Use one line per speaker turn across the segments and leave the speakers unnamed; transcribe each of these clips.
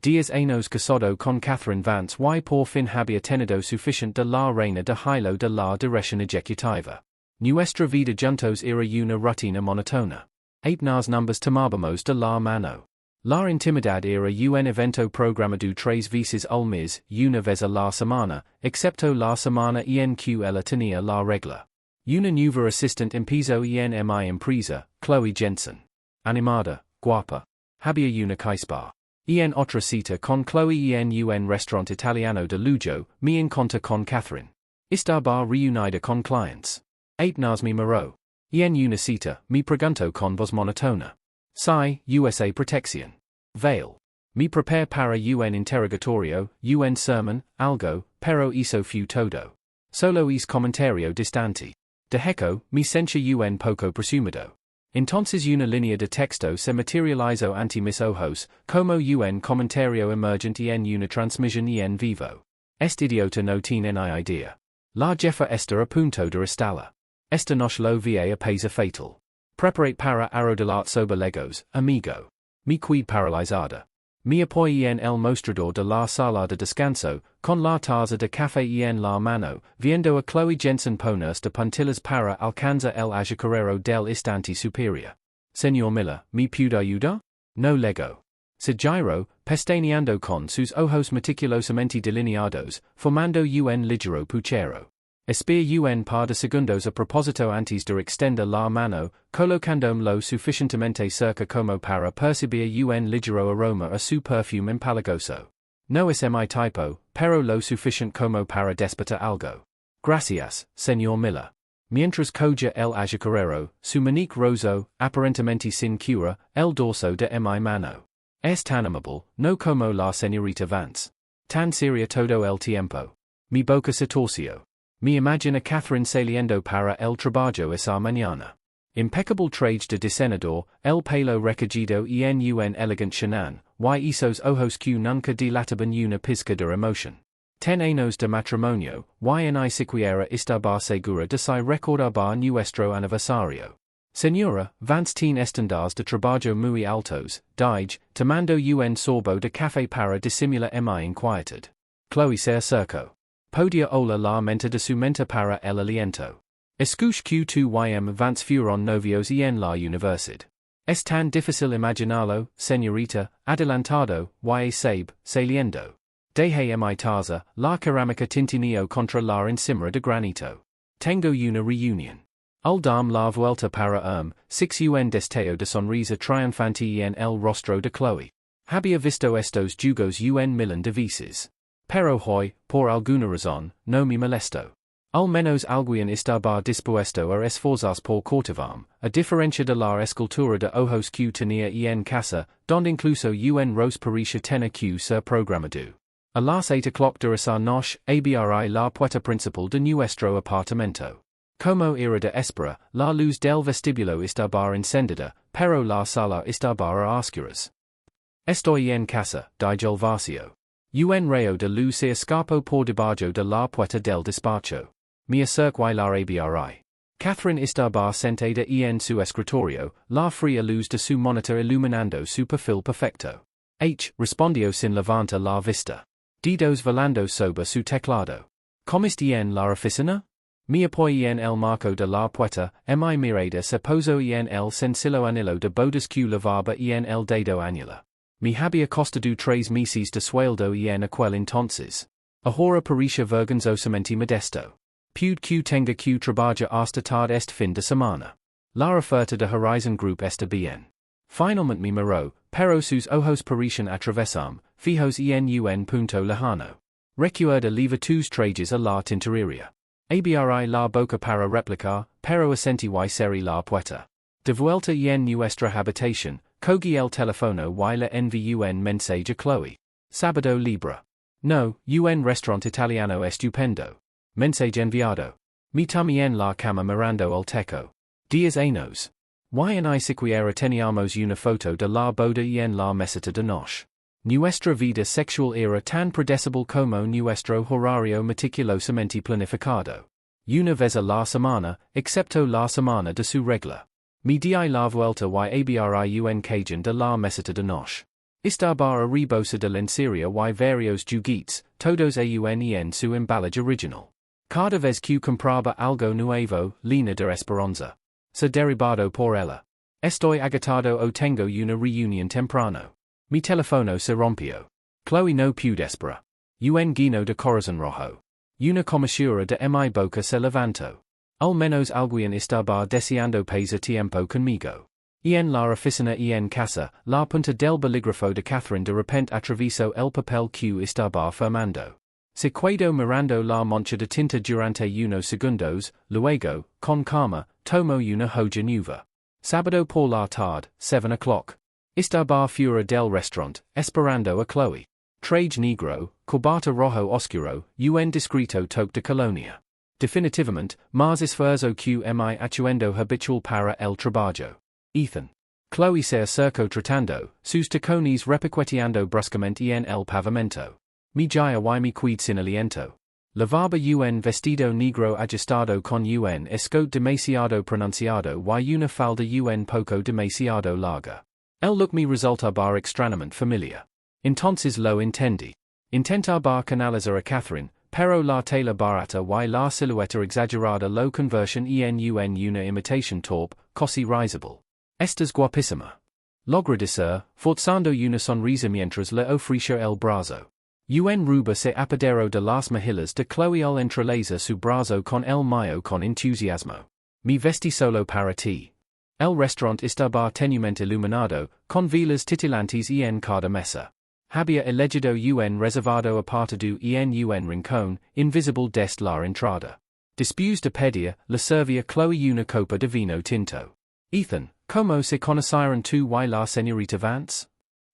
Dias anos casado con Catherine Vance y por fin había tenido suficiente de la reina de hielo de la dirección ejecutiva. Nuestra vida juntos era una rutina monotona. Apenas numbers tomamos de la mano. La intimidad era un evento programado 3 veces al mes, una vez a la semana, excepto la semana en que ella tenía la regla. Una nueva assistant empezó en mi empresa, Chloe Jensen. Animada, guapa. Había una chispa. En otra cita con Chloe en un restaurante italiano de lujo, mi encontré con Catherine. Estaba reunida con clients. Apenas me miró. En una cita, me preguntó con voz monotona. Si, USA protección. Veil. Me prepare para un interrogatorio, un sermon, algo, pero eso fue todo. Solo es comentario distante. De hecho, me sentía un poco presumido. Entonces una línea de texto se materializó ante mis ojos, como un comentario emergente en una transmisión en vivo. Este idiota no tiene ni idea. La jefa está a punto de estallar. Esta noche lo va a pasar fatal. Prepárate para arrodelar sobre legos, amigo. Me quedé paralizada. Me apoyé en el mostrador de la sala de descanso, con la taza de café en la mano, viendo a Chloe Jensen ponerse de puntillas para alcanzar el agujerero del estante superior. Señor Miller, ¿me puede ayudar? No lego. Se giró, pestañeando con sus ojos meticulosamente delineados, formando un ligero puchero. Espera un par de segundos a propósito antes de extender la mano, colocándome lo suficientemente cerca como para percibir un ligero aroma a su perfume empalagoso. No es mi tipo, pero lo suficiente como para despertar algo. Gracias, señor Miller. Mientras cogía el agujerero, su manique roso, aparentemente sin cura, el dorso de mi mano. Es tan amable, no como la señorita Vance. Tan seria todo el tiempo. Mi boca se torció. Me imagina Catherine saliendo para el trabajo esa mañana. Impeccable traje de diseñador, el pelo recogido en un elegant chanan, y esos ojos que nunca dilataban una pizca de emoción. 10 años de matrimonio, y ni siquiera estaba segura de si recordaba nuestro aniversario. Señora, Vance tiene estándares de trabajo muy altos, dije, tomando un sorbo de café para disimular mi inquietud. Chloe se acercó. Podia ola la menta de su menta para el aliento. Escuche Q2ym Vance fueron novios en la universidad. Es tan difícil imaginarlo, señorita, adelantado, y sabe, saliendo. Deje mi taza, la cerámica tintineo contra la encimera de granito. Tengo una reunión. Al dam la vuelta para 6 un destello de sonrisa triunfante en el rostro de Chloe. Había visto estos jugos un millón de veces. Pero hoy, por alguna razón, no me molesto. Al menos alguien estaba dispuesto a esforzarse por cultivarme, a diferencia de la escultura de ojos que tenía en casa, donde incluso un rose parecía tener que ser programado. A las 8 o'clock de esa noche, abrí la puerta principal de nuestro apartamento. Como era de esperar, la luz del vestíbulo estaba encendida, pero la sala estaba a oscuras. Estoy en casa, dije el vacío. Un rayo de luz se escapó por debajo de la puerta del despacho. Me acerqué la abrí. Catherine estaba sentada en su escritorio, la fría luz de su monitor iluminando su perfil perfecto. Respondió sin levantar la vista. Dedos volando sobre su teclado. ¿Comiste en la oficina? Me apoyé en el marco de la puerta, mi mirada se posó en el sencillo anillo de bodas que lavaba en el dedo anular. Me había costado 3 meses de sueldo en aquel entonces. Ahora parecía vergonzosamente modesto. Pude que tenga que trabajar hasta tarde este fin de semana. La oferta de Horizon Group está bien. Finalmente me miró, pero sus ojos parecían atravesarme, fijos en un punto lejano. Recuerda levar tus trajes a la tintorería. Abrí la boca para replicar, pero asentí y cerré la puerta. De vuelta en nuestra habitación, cogí el teléfono y le envié un mensaje a Chloe. Sábado libre. No, un restaurante italiano estupendo. Mensaje enviado. Me tomé en la cama mirando el techo. 10 años. Y ni siquiera teníamos una foto de la boda en la meseta de noche. Nuestra vida sexual era tan predecible como nuestro horario meticulosamente planificado. Una vez a la semana, excepto la semana de su regla. Me di la vuelta y abrí un cajón de la meseta de noche. Estar arribosa de lenceria y varios juguetes, todos aun en su embalaje original. Cada vez que compraba algo nuevo, llena de esperanza. Se derribado por ella. Estoy agotado o tengo una reunión temprano. Mi teléfono se rompió. Chloe no pude esperar. Un guino de corazón rojo. Una comisura de mi boca se levantó. Al menos alguien estaba deseando pasar tiempo conmigo. En la oficina en casa, la punta del bolígrafo de Catherine de repente atravesó el papel que estaba firmando. Se quedó mirando la mancha de tinta durante unos segundos, luego, con calma, tomó una hoja nueva. Sábado por la tarde, 7 o'clock. Estaba fuera del restaurant, esperando a Chloe. Traje negro, corbata rojo oscuro, un discreto toque de colonia. Definitivamente, más esfuerzo que mi haciendo habitual para el trabajo. Ethan. Chloe se acercó tratando, sus tacones repiqueteando bruscamente en el pavimento. Mi jaya y mi quid sin aliento. Lavaba un vestido negro ajustado con un escote demasiado pronunciado y una falda un poco demasiado larga. El look me resultaba extrañamente familiar. Entonces lo entendí. Intentaba canalizar a Catherine, pero la tela barata y la silueta exagerada lo conversion en una imitación torpe, casi risible. Estás guapísima. Logré decir, forzando una sonrisa mientras le ofreció el brazo. Un ruba se apoderó de las mejillas de Chloe al entrelazar su brazo con el mío con entusiasmo. Me vestí solo para ti. El restaurante estaba tenuemente iluminado, con velas titilantes en cada mesa. Había elegido un reservado apartado en un rincón, invisible desde la entrada. Después de pedir, le servía Chloe una copa de vino tinto. Ethan, ¿cómo se conocieron tú y la señorita Vance?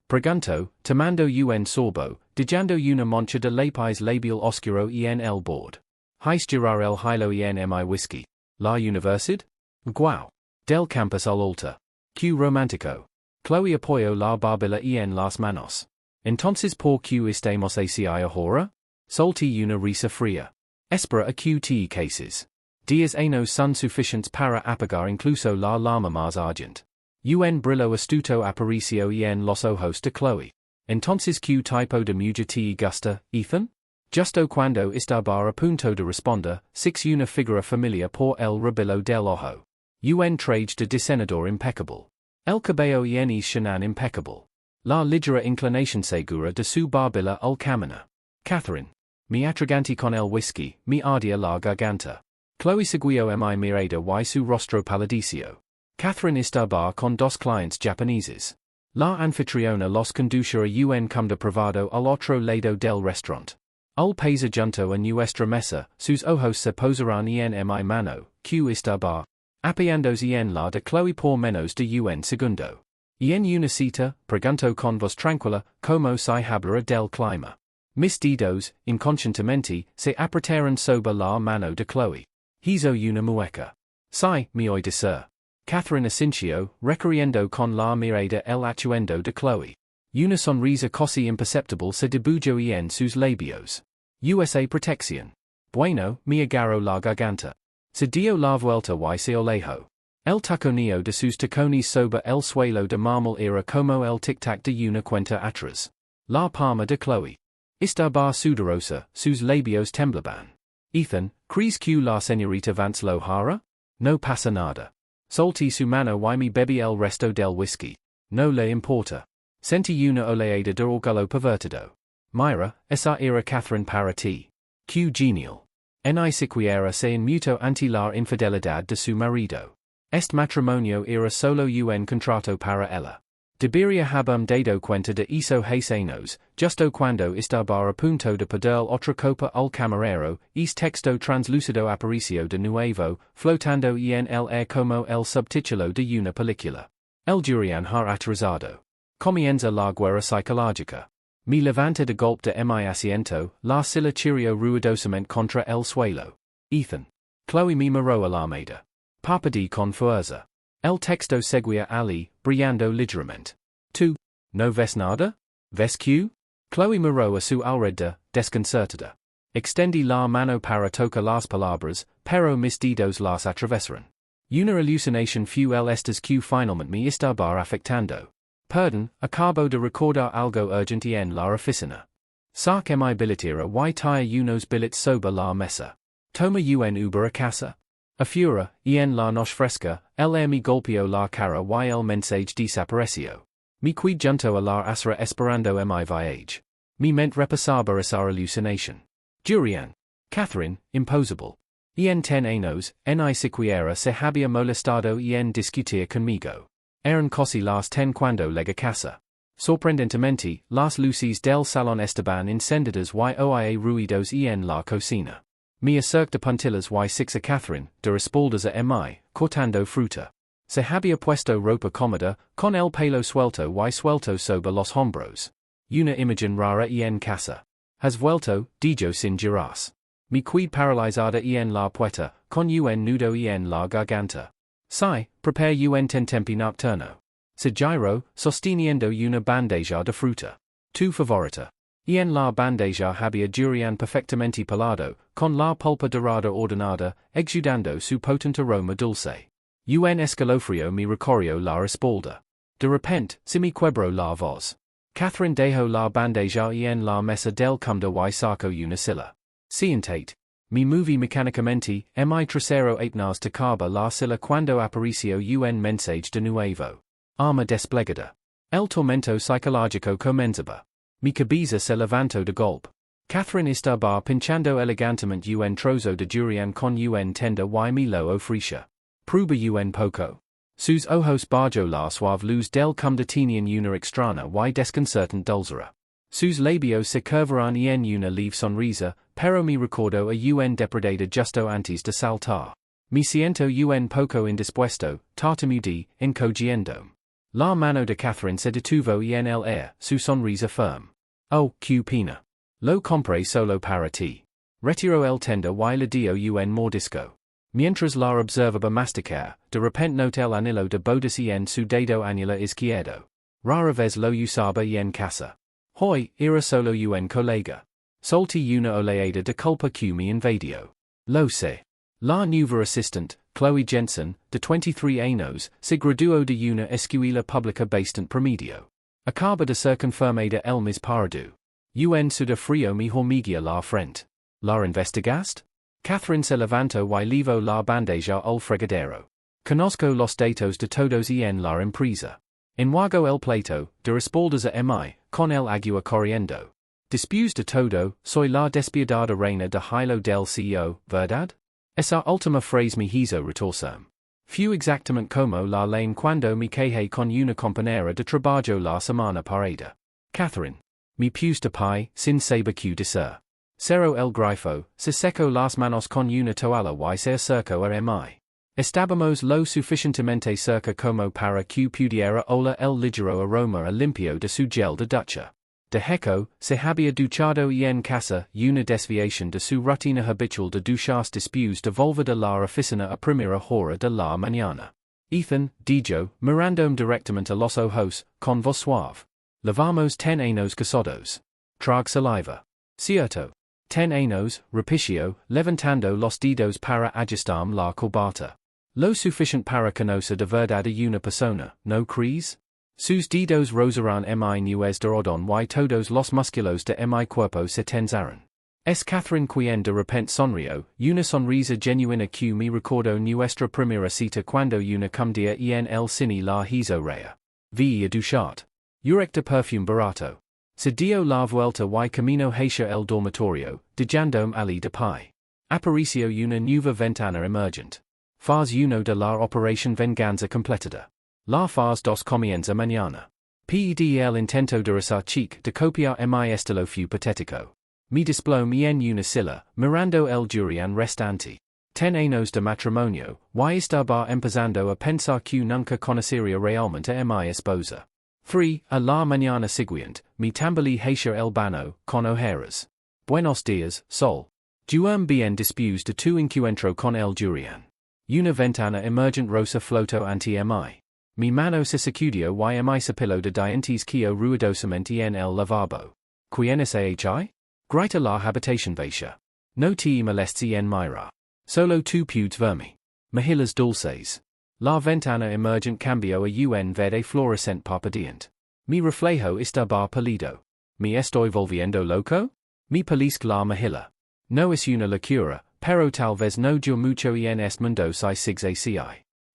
Preguntó, tomando un sorbo, dejando una mancha de lápiz labial oscuro en el bord. Heis girar el hilo en mi whisky. La universidad? Guau. Del campus al alta. Q romántico. Chloe apoyó la barbilla en las manos. Entonces por qué estamos así ahora? Solté una risa fría. Espera a QT cases. Días no son suficientes para apagar incluso la alarma más argent. Un brillo astuto apareció en los ojos de Chloe. Entonces ¿qué tipo de mujer te gusta, Ethan? Justo cuando estaba a punto de responder, six una figura familiar por el rebillo del ojo. Un traje de diseñador impecable. El cabello en shenan impecable. La ligera inclinación segura de su barbilla al caminar. Catherine. Mi atragante con el whisky, mi ardía la garganta. Chloe seguió mi mirada y su rostro palideció. Catherine estaba con dos clientes japoneses. La anfitriona los conducía a un comedor privado al otro lado del restaurant. Al pasar junto a nuestra mesa, sus ojos se posarán en mi mano, que estaba apoyándose en la de Chloe por menos de un segundo. En una cita, preguntó con voz tranquila, como se habla del clima. Mis dedos, inconscientemente, se apretaron sobre la mano de Chloe. Hizo una mueca. Sí, me oí decir. Catherine asintió, recorriendo con la mirada el atuendo de Chloe. Una sonrisa casi imperceptible se dibujó en sus labios. USA protección. Bueno, me agarró la garganta. Se dio la vuelta y se alejó. El taconeo de sus tacones sobre el suelo de mármol era como el tic-tac de una cuenta atrás. La palma de Chloe. Estaba sudorosa, sus labios temblaban. Ethan, ¿crees que la señorita Vance lo hará? No pasa nada. Solté su mano y me bebí el resto del whisky. No le importa. Sentí una oleada de orgullo pervertido. Mira, esa era Catherine para ti. Q genial. Ni siquiera se inmutó ante la infidelidad de su marido. Este matrimonio era solo un contrato para ella. Debería haberme dado cuenta de eso hace años, justo cuando estaba a punto de pedir otra copa al camarero, texto translúcido apareció de nuevo, flotando en el air como el subtítulo de una película. El durian har atrasado. Comienza la guerra psicológica. Me levanta de golpe de mi asiento, la silla chirrió ruidosamente contra el suelo. Ethan. Chloe me miró alarmada. Parpadeé con fuerza. El texto seguía allí, brillando ligeramente. ¿Tú? ¿No ves nada? ¿Ves Q? Chloe miró a su alrededor, desconcertada. Extendí la mano para tocar las palabras, pero mis dedos las atravesaron. Una alucinación fue el estas que finalmente me estaba afectando. Perdon, acabo de recordar algo urgente en la oficina. Sark mi billetera y tire unos billets sobre la mesa. Toma un Uber a casa. Afura, en la noche fresca, mi golpeo la cara y el mensaje desapareció. Mi qui junto a la asra esperando mi viaje. Mi ment repasaba esa hallucination. Durian. Catherine, imposable. En ten años, ni siquiera se había molestado en discutir conmigo. Eran casi las 10 cuando llegué a casa. Sorprendentemente, las luces del salón estaban encendidas y oía ruidos en la cocina. Me acerqué puntillas y 6 a Catherine, de espaldas a mi, cortando fruta. Se había puesto ropa cómoda, con el pelo suelto y suelto sobre los hombros. Una imagen rara en casa. Has vuelto, dijo sin giras. Mi qui paralizada en la puerta, con un nudo en la garganta. Si, prepare un tentempi nocturno. Se giro, sosteniendo una bandeja de fruta. Tu favorita. En la bandeja había durian perfectamente pelado, con la pulpa dorada ordenada, exudando su potente aroma dulce. Un escalofrío me recorrió la espalda. De repente, se me quebró la voz. Catherine dejó la bandeja en la mesa del comedor y sacó una silla. Sientate. Me moví mecánicamente, mi trasero apenas tocaba la silla cuando apareció un mensaje de nuevo. Arma desplegada. El tormento psicológico comenzaba. Mi cabeza se levantó de golpe. Catherine estaba pinchando elegantemente un trozo de durian con un tenda y me lo ofrecia. Prueba un poco. Sus ojos bajo la suave luz del comedor tenían una extraña y desconcertante dulzura. Sus labios se curvaron en una leve sonrisa, pero me recordó a un depredador justo antes de saltar. Me siento un poco indispuesto, tartamudí, encogiendo. La mano de Catherine se detuvo en el air, su sonrisa firme. Oh, qué pena. Lo compré solo para ti. Retiró el tenda y le dio un mordisco. Mientras la observaba masticar, de repente noté el anillo de bodas en su dedo anular izquierdo. Rara vez lo usaba en casa. Hoy, era solo un colega. Solti una oleada de culpa que me invadió. Lo sé. La nueva assistant, Chloe Jensen, de 23 años, se graduó de una escuela pública bastante promedio. Acaba de ser confirmada el mes parado. Un sudor frío me hormiguea la frente. ¿La investigaste? Catherine se levantó y llevó la bandeja al fregadero. Conozco los datos de todos en la empresa. Enjuago el plato, de espaldas a mi, con el agua corriendo. Después de todo, soy la despiadada reina de Hielo del CEO, ¿verdad? Esa última frase me hizo retorcerme. Fue exactamente como la lane cuando me quejé con una compañera de trabajo la semana pasada. Catherine. Me puse pie, sin saber qué decir. Cerró el grifo, se secó las manos con una toalla y se acercó a mi. Estábamos lo suficientemente cerca como para que pudiera oler el ligero aroma limpio de su gel de ducha. De hecho, se había duchado en casa, una desviación de su rutina habitual de ducharse después de volver de la oficina a primera hora de la mañana. Ethan, dijo, mirándome directamente a los ojos, con voz suave. Llevamos 10 años casados. Trag saliva. Cierto. 10 años, repitió, levantando los dedos para ajustarme la corbata. Lo suficiente para conocer de verdad a una persona, ¿no crees? Sus dedos rozarán mi nuez de ordón y todos los músculos de mi cuerpo se tensaron. Es Catherine quien de repente sonrió, una sonrisa genuina que me recordó nuestra primera cita cuando una comdia en el cine la hizo reír. Vi a duchat. Urec de perfume barato. Se dio la vuelta y camino hacia el dormitorio, dejándome ali de pie. Apareció una nueva ventana emergente. Fase 1 de la operación venganza completada. La fase 2 comienza mañana. Ped el intento de esa chic de copiar mi estilo fue patético. Me desplomé en una silla, mirando el durian restante. 10 años de matrimonio, y estaba empezando a pensar que nunca conocería realmente a mi esposa. 3. A la mañana siguiente, me tambalé hacia el baño, con ojeras. Buenos días, sol. Duerme bien después de tu encuentro con el durian. Una ventana emergente rosa flotó ante mi. Mi mano se sacudió y mi cepillo de dientes quedó ruidosamente en el lavabo. ¿Quién hi? Grita la habitación vacía. No te molestes en mirar. Solo tu puedes verme. Mejillas dulces. La ventana emergente cambió a un verde fluorescente parpadeante. Mi reflejo está bar perdido. Me estoy volviendo loco? Mi parezco la mahila. No es una locura, pero tal vez no dure mucho en este mundo si sigues así.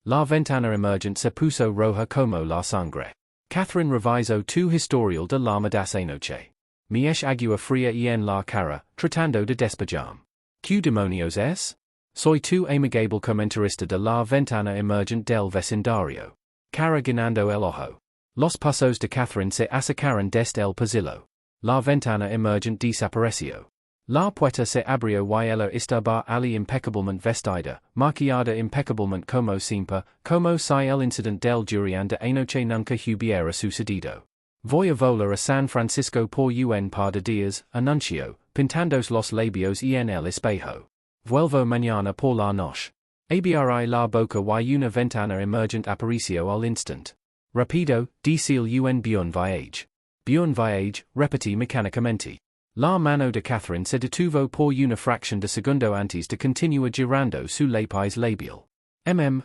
La ventana emergente se puso roja como la sangre. Catherine revisó tu historial de la das anoche. Mi es agua fría en la cara, tratando de despejarme. ¿Qué demonios es? Soy tu amigable comentarista de la ventana emergente del vecindario. Cara ganando el ojo. Los pasos de Catherine se acercaron desde el pasillo. La ventana emergente desapareció. La puerta se abrió y ella estaba allí impecablemente vestida, maquillada impecablemente como siempre, como si el incidente del durante anoche nunca hubiera sucedido. Voy a volar a San Francisco por un par de días, anunció, pintándose los labios en el espejo. Vuelvo mañana por la noche. Abri la boca y una ventana emergente apareció al instant. Rapido, decil un buen viaje. Buen viaje, repetí mecánicamente. La mano de Catherine se detuvo por una fracción de segundo antes de continuar girando su lápiz labial.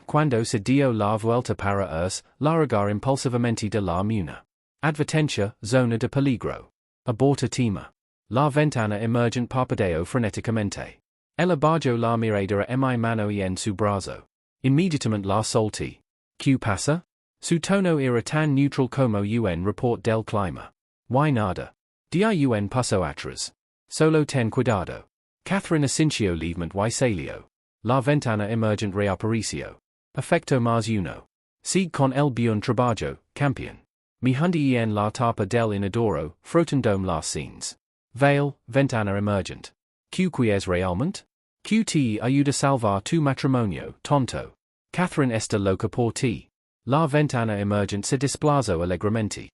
Cuando se dio la vuelta para largar impulsivamente de la muna. Advertencia, zona de peligro. Aborta tema. La ventana emergente parpadeó frenéticamente. Ella bajó la mirada a mi mano en su brazo. Inmediatamente la solté. ¿Qué pasa? Su tono era tan neutral como un report del clima. Y nada. Di un paso atrás. Solo ten cuidado. Catherine asintió levemente y salió. La ventana emergente reapareció. Efecto más uno. Sigue con el buen trabajo, campeón. Mi hundí en la tapa del inodoro, frotandome las scenes. Veil, ventana emergente. ¿Qué es realmente? ¿Qué te ayuda a salvar tu matrimonio, tonto? Catherine está loca por ti. La ventana emergente se desplazó alegremente.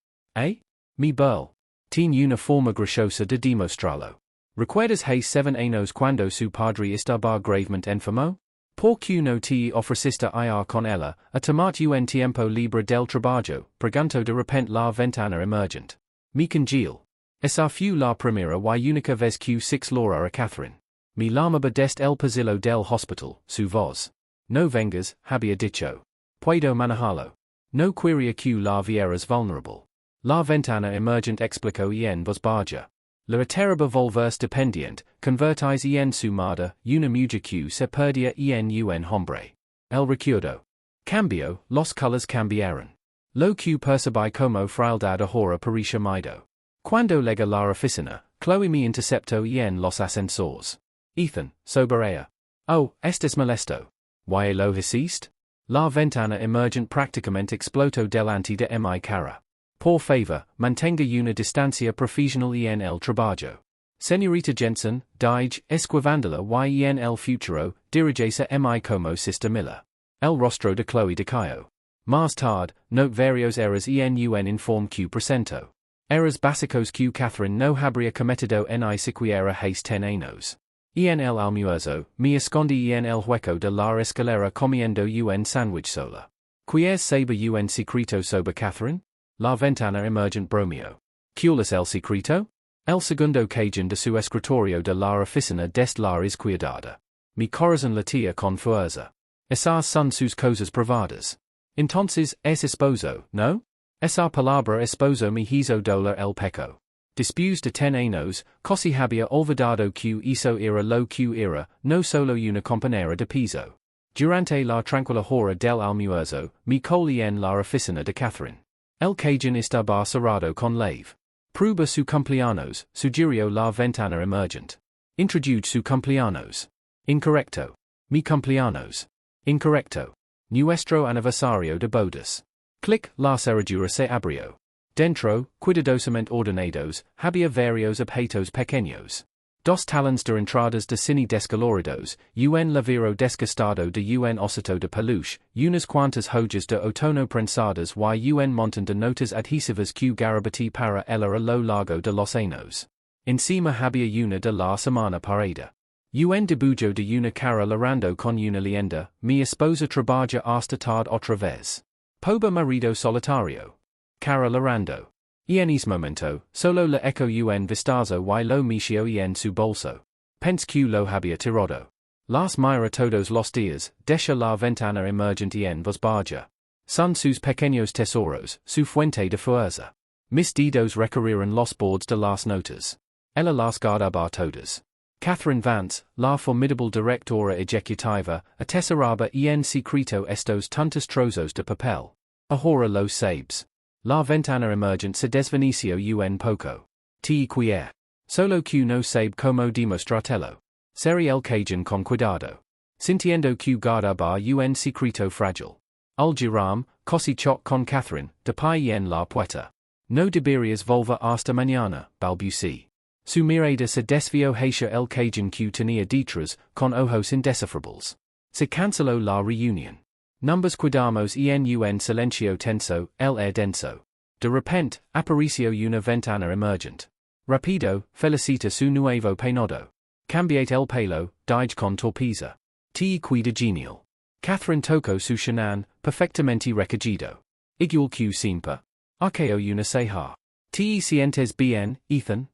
Mi burl. Tiene una forma graciosa de demostrarlo. ¿Recuerdas hace 7 años cuando su padre estaba gravemente enfermo? ¿Por qué no te ofreciste ir con ella, a tomar un tiempo libre del trabajo? Preguntó de repente la ventana emergente. Mi congil. Esa fue la primera y única vez que six lora a Catherine. Mi llamaba desde el pasillo del hospital, su voz. No vengas, había dicho. Puedo manejarlo. No quería que la vieras vulnerable. La ventana emergente explicó en voz baja. La terrible volverse dependiente, convertís en su madre, una mujer que se perdía en un hombre. El recuerdo. Cambio, los colores cambiaron. Lo que percibí como frialdad ahora parecía miedo. Cuando llega la oficina, Chloe me interceptó en los ascensores. Ethan, sobre ella. Oh, estés molesto. ¿Y lo hiciste? La ventana emergente prácticamente explotó delante de mi cara. Por favor, mantenga una distancia profesional en el trabajo. Señorita Jensen, dige, esquivándola y en el futuro, dirigese a mi como Sister Miller. El rostro de Chloe decayó. Más tarde, note varios errores en un informe que presento. Errors básicos que Catherine no habría cometido en siquiera hace 10 años. En el almuerzo, me escondí en el hueco de la escalera comiendo un sándwich sola. ¿Quieres saber un secreto sobre Catherine? La ventana emergente bromeo. ¿Cuál es el secreto? El segundo cajón de su escritorio de la oficina desde la izquierda. Mi corazón latía con fuerza. Esas son sus cosas privadas. Entonces, es esposo, ¿no? Esa palabra esposo me hizo doler el pecho. Después de 10 años, casi había olvidado que eso era lo que era, no solo una compañera de piso. Durante la tranquila hora del almuerzo, me colí en la oficina de Catherine. El cajón estaba cerrado con llave. Prueba su cumpleaños, sugirió la ventana emergente. Introduce su cumpleaños. Incorrecto. Mi cumpleaños. Incorrecto. Nuestro aniversario de bodas. Clic, la cerradura se abrió. Dentro, cuidadosamente ordenados, había varios objetos pequeños. Dos talons de entradas de cine descoloridos, un lavero desgastado de un osito de peluche, unas cuantas joyas de otono prensadas y un montón de notas adhesivas que garabatí para el a lo largo de los años. Encima había una de la semana parada. Un dibujo de una cara larando con una leyenda, mi esposa trabaja hasta tarde otra vez. Pobre marido solitario. Cara larando. En ese momento, solo le eco un vistazo y lo metió en su bolso. Pense que lo había tirado. Las mira todos los días, deja la ventana emergente en voz baja. Son sus pequeños tesoros, su fuente de fuerza. Mis dedos requeriren los bordes de las notas. Ella las guardaba todas. Catherine Vance, la formidable directora ejecutiva, atesoraba en secreto estos tantos trozos de papel. Ahora los sabes. La ventana emergente se desvaneció un poco. Te quiere. Solo que no sabe como demostrarlo. Seri el cajón con cuidado. Sintiendo que guardaba un secreto frágil. Al giram, così choc con Catherine, de pie en la puerta. No deberías volver hasta mañana, balbucí. Su mirada se desvió hacia el cajón que tenía detrás, con ojos indescifrables. Se canceló la reunión. Numbers cuidamos en un silencio tenso, el air denso. De repente, apareció una ventana emergente. Rapido, felicita su nuevo peinado. Cambiate el pelo, dije con torpeza. Te cuida genial. Catherine tocó su chanan, perfectamente recogido. Igual que siempre. Arqueo una ceja. Te sientes bien, Ethan?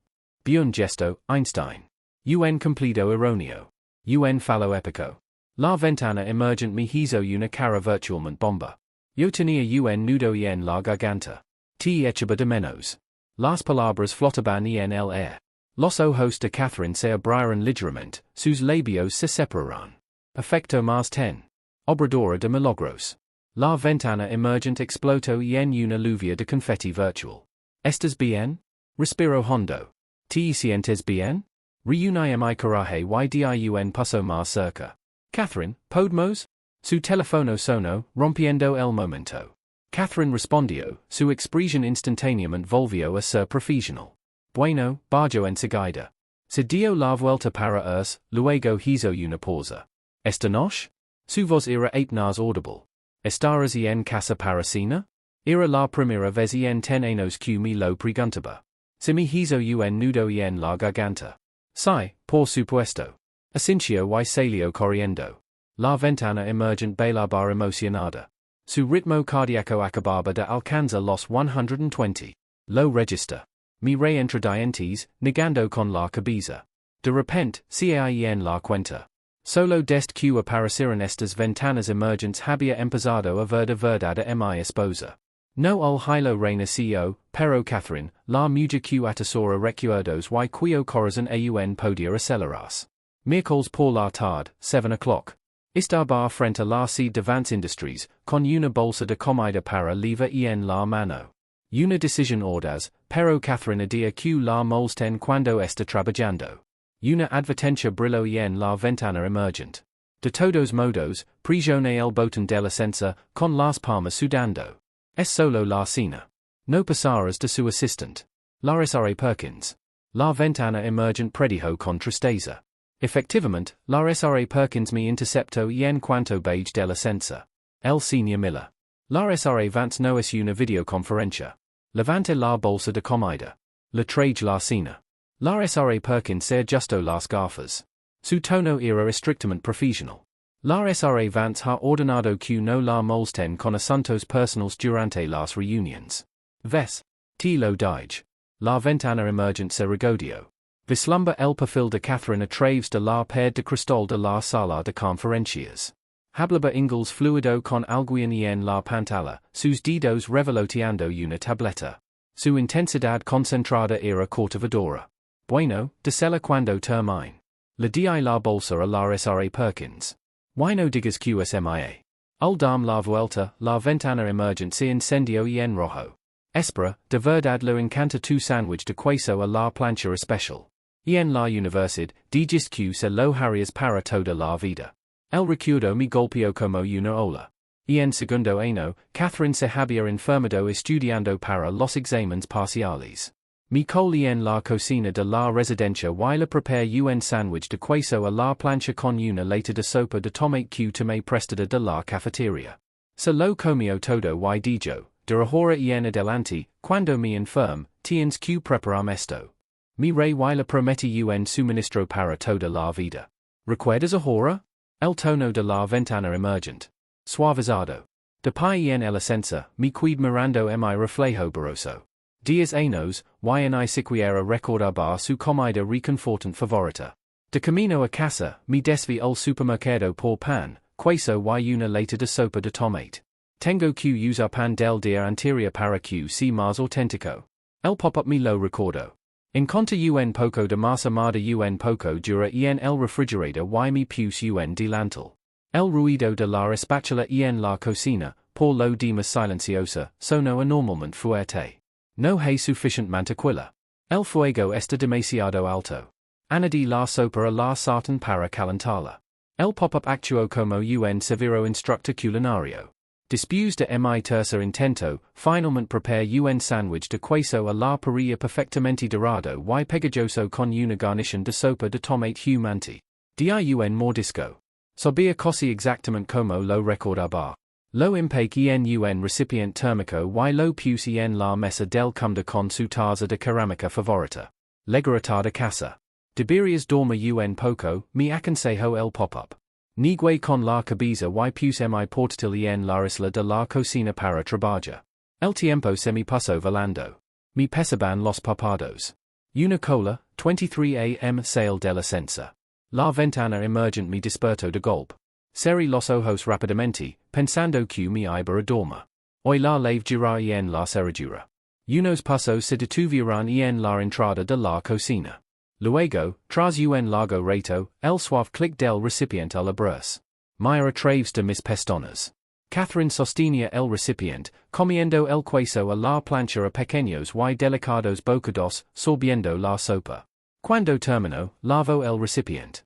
Bien gesto, Einstein. Un cumplido erróneo. Un fallo épico. La ventana emergente me hizo una cara virtualmente bomba. Yo tenía un nudo en la garganta. Te echaba de menos. Las palabras flotaban en el aire. Los ojos de Catherine se abrieron ligeramente, sus labios se separaron. Efecto más ten. Obradora de milagros. La ventana emergente explotó en una lluvia de confetti virtual. ¿Estás bien? Respiro hondo. ¿Te sientes bien? Reunía mi coraje y di un paso más cerca. Catherine, ¿podemos? Su teléfono sonó, rompiendo el momento. Catherine respondió, su expresión instantáneamente volvió a ser profesional. Bueno, bajo enseguida. Se dio la vuelta para irse, luego hizo una pausa. ¿Esta noche? Su voz era apenas audible. ¿Estarás en casa para cena? Era la primera vez en años que me lo preguntaba. Se me hizo un nudo en la garganta. Sí, por supuesto. Asincio y salió corriendo. La ventana emergente bailaba emocionada. Su ritmo cardíaco acababa de alcanzar los 120. Lo register. Mi entre dientes, negando con la cabeza. De repente, caí en la cuenta. Solo desde que aparecieron estas ventanas emergentes había empezado a ver de verdad a mi esposa. No al hilo renació, pero Catherine, la mujer que atesora recuerdos y cuyo corazón aún podía acelerarse. Miércoles por la tarde, 7 o'clock. Estaba frente a la sede de Vance Industries, con una bolsa de comida para llevar en la mano. Una decisión audaz, pero Catherine idea que la molsten cuando está trabajando. Una advertencia brilló en la ventana emergente. De todos modos, presione el botón del ascensor, con las palmas sudando. Es solo la cena. No pasarás de su assistant. La SRA Perkins. La ventana emergente predijo con tristeza. Efectivamente, la SRA Perkins me interceptó en cuanto bajé del ascensor. El senior Miller. La SRA Vance no es una videoconferencia. Levante la bolsa de comida. Le traje la cena. La SRA Perkins se ajustó las gafas. Su tono era estrictamente profesional. La SRA Vance ha ordenado que no la molsten con asuntos personales durante las reuniones. Ves. Te lo dije. La ventana emergente se regodeó. Vislumbra el perfil de Catherine a través de la pared de cristal de la sala de conferencias. Hablaba inglés fluido con alguien en la pantalla, sus dedos revoloteando una tableta. Su intensidad concentrada era cautivadora. Bueno, dísela cuando termine. Le di la bolsa a la SRA Perkins. Why no digas QSMIA? Al dam la vuelta, la ventana emergente se incendió en rojo. Espera, de verdad lo encanta tu sándwich de queso a la plancha especial. En la universidad, dices que se lo harías para toda la vida. El recuerdo me golpeó como una ola. En segundo año, Catherine se había enfermado estudiando para los exámenes parciales. Me colí en la cocina de la residencia y le preparé un sándwich de queso a la plancha con una lata de sopa de tomate que tomé prestada de la cafetería. Se lo comió todo y dijo, de ahora en adelante, cuando me enferme, tienes que prepararme esto. Mi rey y le prometí un suministro para toda la vida. ¿Recuerdas ahora? El tono de la ventana emergente. Suavizado. De pie en el ascensor, me quid mirando mi reflejo borroso. Días años, y ni siquiera recordaba su comida reconfortante favorita. De camino a casa, me desví al supermercado por pan, queso y una lata de sopa de tomate. Tengo que usar pan del día anterior para que sea más auténtico. El pop-up mi lo recordo. Encontra un poco de masa mada un poco dura en el refrigerador y mi puse un delantal. El ruido de la espátula en la cocina, por lo demás silenciosa, sono anormalmente fuerte. No hay suficientemente tranquila. El fuego está demasiado alto. Añadí la sopa a la sartén para calentarla. El pop-up actuó como un severo instructor culinario. Después de mi tercer intento, finalmente prepare un sándwich de queso a la parrilla perfectamente dorado y pegajoso con una garnición de sopa de tomate humante. Di un mordisco. Sabía casi exactamente como lo recordaba. Lo impake en un recipiente térmico y lo puse en la mesa del comedor con su taza de cerámica favorita. Legarata de casa. Deberías dormir un poco, mi aconsejo el pop-up. Nigue con la cabeza y puse mi portátil en la isla de la cocina para trabajar. El tiempo se me pasó volando. Me pesaban los párpados. Una cola, 23 am sale de la censa. La ventana emergente me despertó de golpe. Cerré los ojos rápidamente, pensando que me iba a dormir. Hoy la lave girar en la cerradura. Unos pasos se detuvieron en la entrada de la cocina. Luego, tras un largo rato, el suave clic del recipiente al abrirse. Mira a través de mis pestañas. Catherine sostenía el recipiente, comiendo el queso a la plancha a pequeños y delicados bocados, sorbiendo la sopa. Cuando terminó, lavó el recipiente.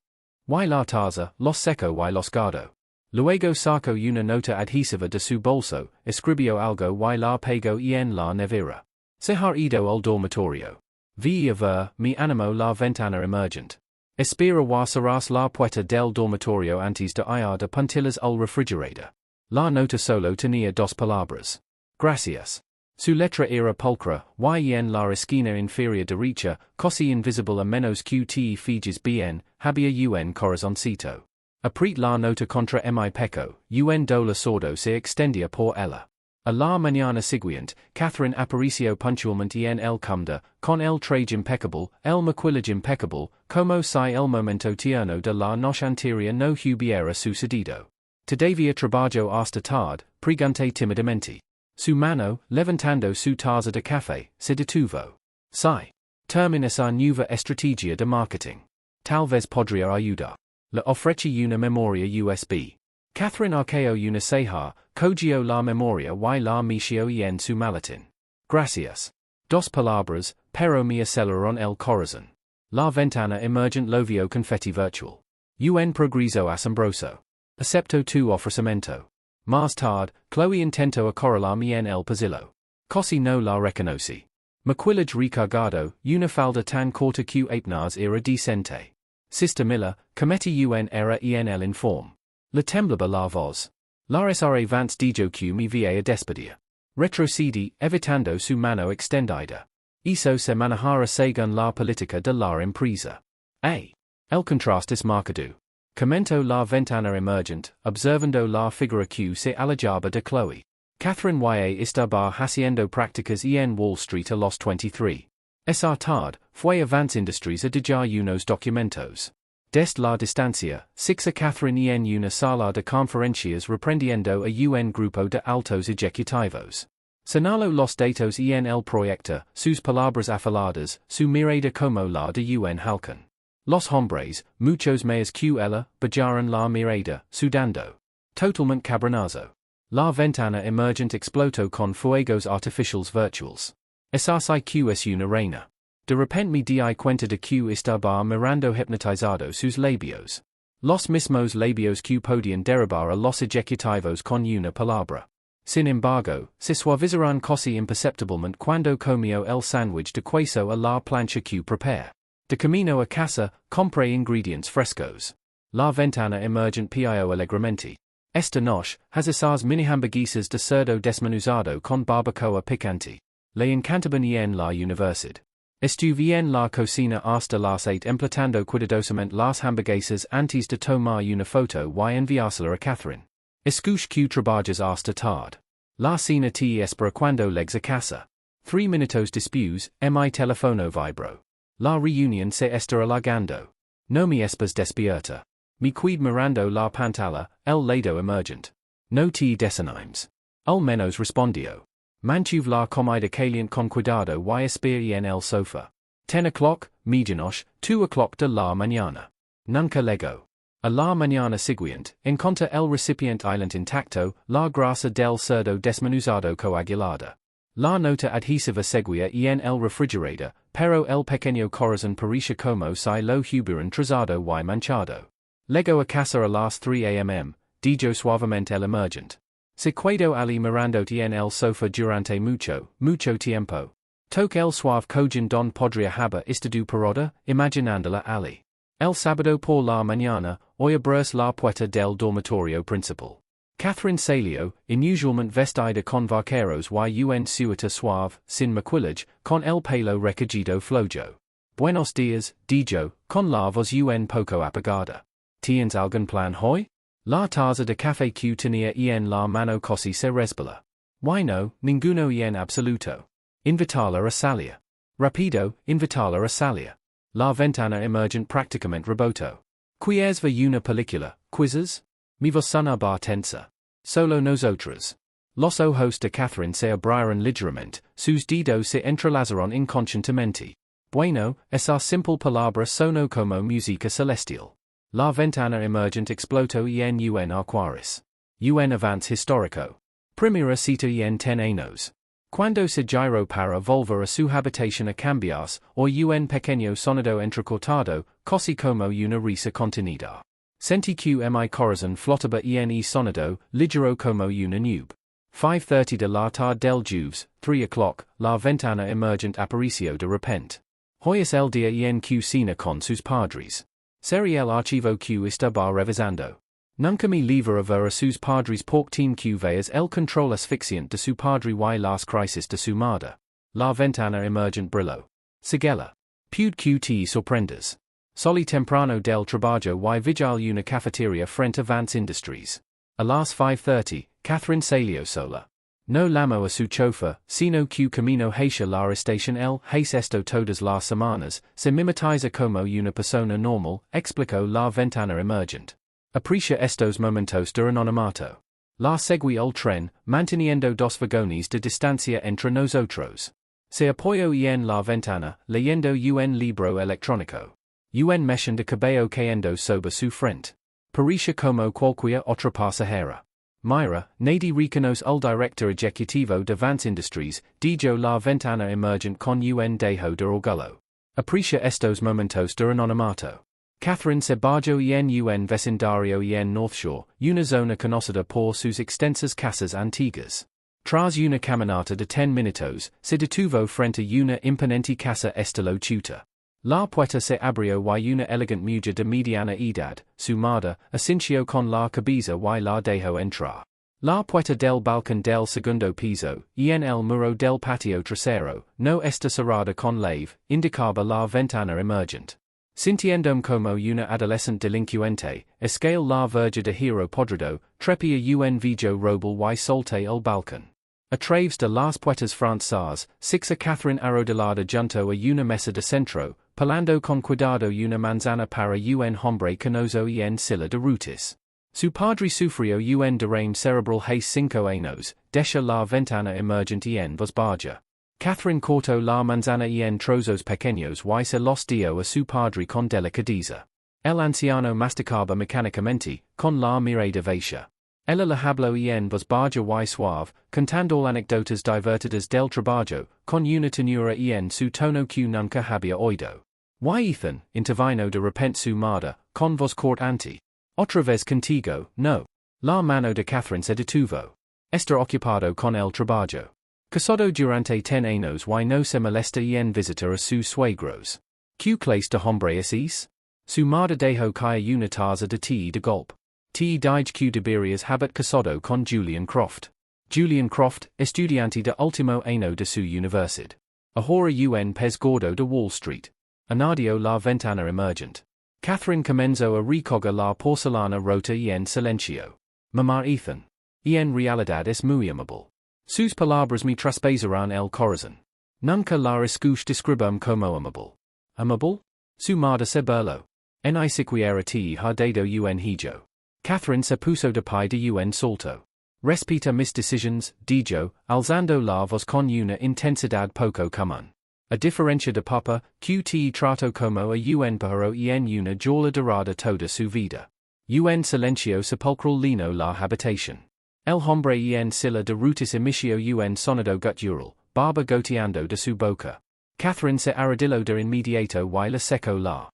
Y la taza, los seco y los guardo. Luego sacó una nota adhesiva de su bolso, escribió algo y la pegó en la nevera. Se ha ido al dormitorio. Vi a ver, mi animo la ventana emergente. Espera y cerras la puerta del dormitorio antes de ir de puntillas al refrigerador. La nota solo tenía dos palabras. Gracias. Su letra era pulcra, y en la esquina inferior derecha, casi invisible a menos que te fijes bien, había un corazoncito. Apret la nota contra mi pecho, un dolor sordo se extendía por ella. A la mañana siguiente, Catherine apareció puntualmente en el comedor, con el traje impecable, el maquillaje impecable, como si el momento tierno de la noche anterior no hubiera sucedido. Todavía trabajo hasta tarde, pregunté tímidamente. Su mano, levantando su taza de café, se detuvo. Sí. Termina esa nueva estrategia de marketing. Tal vez podría ayudar. Le ofrecí una memoria USB. Catherine arqueó una ceja, cogió la memoria y la metió en su maletín. Gracias. Dos palabras, pero me aceleraron el corazón. La ventana emergente lo vio confetti virtual. Un progreso asombroso. Acepto tu ofrecimiento. Más tarde, Chloe intentó acorralarme en el pasillo. Casi no la reconocí. Maquillaje recargado, una falda tan corta que apenas era decente. Sister Miller, cometí un error en el informe. Le temblaba la voz. La SRA Vance dijo que me vía a despedir. Retrocedí, evitando su mano extendida. Eso se manejara según la política de la empresa. El contraste es marcado. Comentó la ventana emergente, observando la figura que se alejaba de Chloe. Catherine y estaba haciendo prácticas en Wall Street a los 23. Esa tarde, fue a Vance Industries a dejar unos documentos. Desde la distancia, sixa Catherine en una sala de conferencias reprendiendo a un grupo de altos ejecutivos. Señaló los datos en el proyecto, sus palabras afiladas, su mirada como la de un halcón. Los hombres, muchos más que ella, bajaron la mirada, sudando. Totalmente cabronazo. La ventana emergente explotó con fuegos artificiales virtuals. Esa que es una reina. De repente me di cuenta de que estaba mirando hipnotizado sus labios. Los mismos labios que podían derribar a los ejecutivos con una palabra. Sin embargo, se suavizaron casi imperceptiblemente cuando comió el sándwich de queso a la plancha que prepare. De camino a casa, compré ingredients frescos. La ventana emergente pio alegremente. Esta noche, has esas mini hamburguesas de cerdo desmenuzado con barbacoa picante. Le encantaban en la universidad. Estuve en la cocina hasta las 8 emplatando cuidadosamente las hamburguesas antes de tomar una foto y enviársela a Catherine. Escuche que trabajas hasta tarde. La cena te espera cuando llegues a casa. 3 minutos después, mi teléfono vibró. La reunión se está alargando. No me esperes despierta. Me quid mirando la pantalla, el lado emergente. No te desanimes. Al menos respondió. Mantuve la comida caliente con cuidado y espera en el sofá. 10 o'clock, medianoche, 2 o'clock de la mañana. Nunca lego. A la mañana siguiente, encontra el recipiente island intacto, la grasa del cerdo desmenuzado coagulada. La nota adhesiva seguía en el refrigerador, pero el pequeño corazón parecía como si lo hubieran trazado y manchado. Lego a casa a las 3 a.m., dijo suavemente el emergente. Se quedó ali mirándote en el sofá durante mucho tiempo. Toque el suave cojín don podría haber estado parada, imaginándola ali. El sábado por la mañana, hoy abres la puerta del dormitorio principal. Catherine salió, inusualmente vestida con vaqueros y un suéter suave, sin maquillage, con el pelo recogido flojo. Buenos días, dijo, con la voz un poco apagada. ¿Tienes algún plan hoy? La taza de café que tenía en la mano casi se resbala. Why no, ninguno en absoluto. Invitarla a salir. Rapido, invitarla a salir. La ventana emergente prácticamente rebotó. ¿Quieres ver una película, quizzes? Mi voz sonaba tensa. Solo nosotros. Los ojos de Catherine se abrieron ligeramente, sus dedos se entrelazaron inconscientemente. Bueno, esa simple palabra sonó como música celestial. La ventana emergente explotó en un arcoíris. Un avance histórico. Primera cita en 10 años. Cuando se giró para volver a su habitación a cambiarse, o un pequeño sonido entrecortado, casi como una risa contenida. Sentí que mi corazón flotaba en sonido, ligero como una nube. 5:30 de la tarde del jueves, 3 o'clock, la ventana emergente apareció de repente. Hoy es el día en que cena con sus padres. Sería el archivo que estaba revisando. Nunca me libre a ver a sus padres porque team que veas el control asfixiante de su padre y las crisis de su madre. La ventana emergente brilló. Siguela. Pude que te sorprendas. Soli temprano del trabajo y vigil una cafeteria frente a Vance Industries. A las 5:30, Catherine salió sola. No llamó a su chofer, sino que camino hacia la estación hace esto todas las semanas, se mimetiza como una persona normal, explicó la ventana emergente. Aprecia estos momentos de anonimato. La seguí el tren, manteniendo dos vagones de distancia entre nosotros. Se apoyó en la ventana, leyendo un libro electrónico. Un mechón de cabello cayendo sobre su frente. Parecía como cualquier otra pasajera. Mira, nadie reconoce el director ejecutivo de Vance Industries, dijo la ventana emergente con un dejo de orgullo. Aprecia estos momentos de anonimato. Catherine se bajó en un vecindario en North Shore, una zona conocida por sus extensas casas antiguas. Tras una caminata de 10 minutos, se detuvo frente a una imponente casa estilo Tudor. La puerta se abrió y una elegante mujer de mediana edad, su madre, asintió con la cabeza y la dejó entrar. La puerta del balcón del segundo piso, en el muro del patio trasero, no está cerrada con llave, indicaba la ventana emergente. Sintiéndome como una adolescente delincuente, escalé la verja de hierro podrido, trepia un viejo roble y solté el balcón. A través de las puertas francesas, a Catherine arrodillada junto a una mesa de centro, pelando con cuidado una manzana para un hombre canoso en silla de rutas. Su padre sufrió un derrame cerebral hace 5 años, deja la ventana emergente en voz baja. Catherine cortó la manzana en trozos pequeños y se los dio a su padre con delicadeza. El anciano masticaba mecánicamente, con la mirada vacía. Ella le habló en voz baja y suave, contando anécdotas divertidas del trabajo, con una tenura en su tono que nunca había oído. Y Ethan, intervino de repente su madre, con voz cortante. Otra vez contigo, no. La mano de Catherine se detuvo. Está ocupado con el trabajo. Casado durante 10 años y no se molesta en visitar a sus suegros. ¿Qué clase de hombre es? Su madre dejó caer una taza de té de golpe. Te dije que deberías haber casado con Julian Croft. Julian Croft, estudiante de último año de su universidad. Ahora un pez gordo de Wall Street. Anadio la ventana emergente. Catherine comenzó a recoger la porcelana rota en silencio. Mamá Ethan. En realidad es muy amable. Sus palabras me traspasarán el corazón. Nunca la escuché describirme como amable. ¿Amable? Su madre se burló. Ni siquiera te ha dado un hijo. Catherine se puso de pie de un salto. Respeta mis decisions, dijo, alzando la voz con una intensidad poco común. A diferencia de papa, qte trato como a un pájaro y en una jaula dorada toda su vida. Un silencio sepulcral lino la habitación. El hombre en silla de rutis emitio un sonido gutural, barba goteando de su boca. Catherine se arrodilló de inmediato y la secó la